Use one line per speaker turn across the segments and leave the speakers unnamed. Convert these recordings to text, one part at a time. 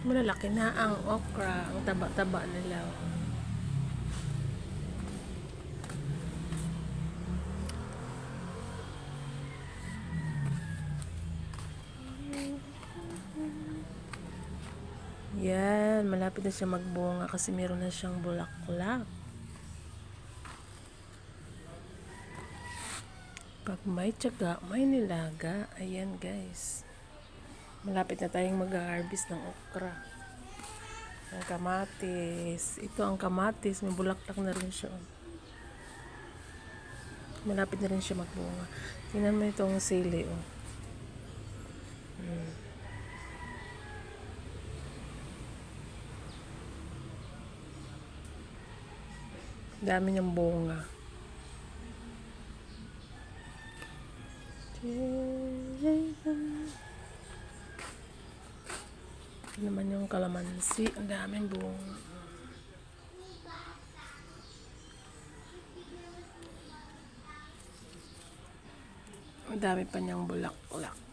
Malalaki na ang okra. Ang taba-taba nila. Yan, malapit na siya magbunga kasi meron na siyang bulaklak. Pag may tiyaga, may nilaga. Ayan guys. Malapit na tayong mag-harvest ng okra. Ang kamatis. Ito ang kamatis. May bulaklak na rin siya. Malapit na rin siya magbunga. Tingnan mo itong sili. Oh. Dami niyang bunga. Ito naman yung kalamansi. Ang daming bunga. Ang dami pa niyang bulaklak.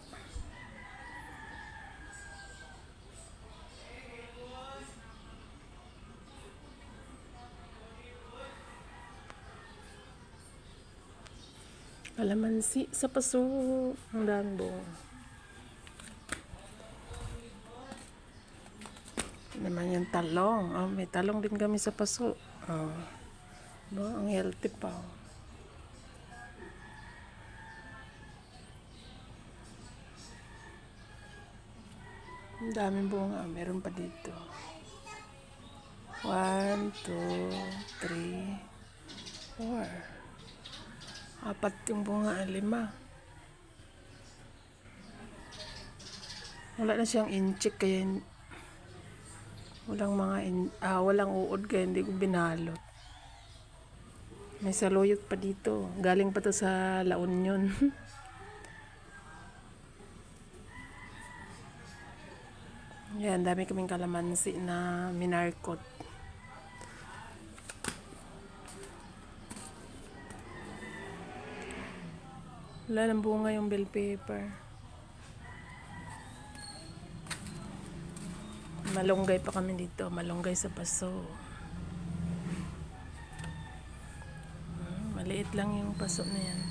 Kalamansi sa paso. Ang daming bunga. Naman yung talong. Oh, may talong din kami sa paso. Oh. Ang healthy pa. Oh. Ang daming bunga. Meron pa dito. 1, 2, 3, 4. 4 yung bunga. 5. Wala na siyang inchik kaya walang uod kaya hindi ko binalot. May saluyot pa dito. Galing pa to sa La Union. Yan, dami kaming kalamansi na minarkot. Wala ng bunga yung bell pepper. Malunggay pa kami dito. Malunggay sa paso. Maliit lang yung paso na yan.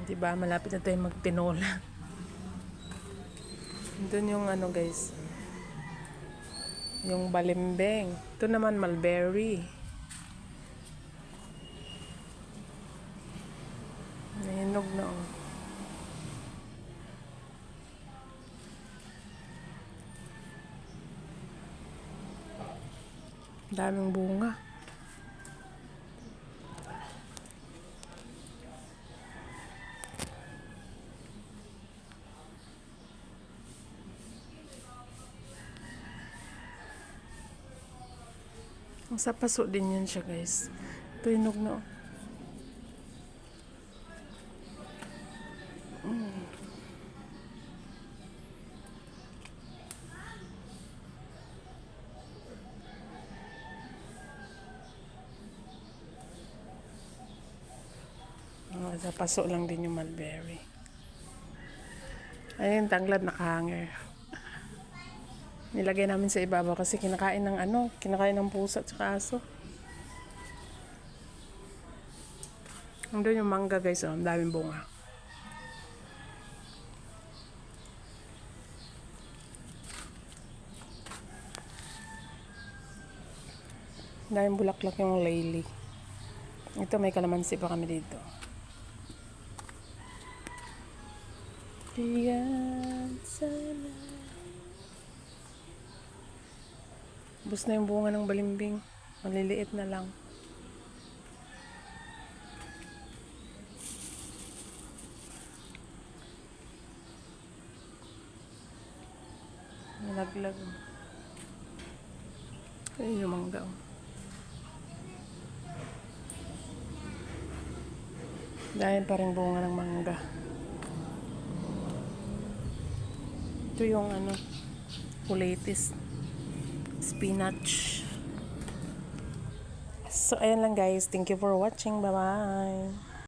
Diba? Malapit na tayo magtinola. Doon yung ano guys. Yung balimbing. Ito naman mulberry. Nahinog na oh. Daming bunga. Ang sa paso din yan siya guys. Ito hinog na oh. Sa paso lang din yung mulberry. Ayun, tanglad nakahanger. Nilagay namin sa ibabaw kasi kinakain ng pusa at aso. Andun yung mangga guys, oh, ang daming bunga. Ang daming bulaklak yung layli. Ito may kalamansi pa kami dito. Diyan sana. Bus na yung bunga ng balimbing. Maliliit na lang. Nalaglag. Ayun yung mangga. Dahil pa rin bunga ng mangga. Ito yung kulitis. Spinach. So, ayan lang guys. Thank you for watching. Bye-bye.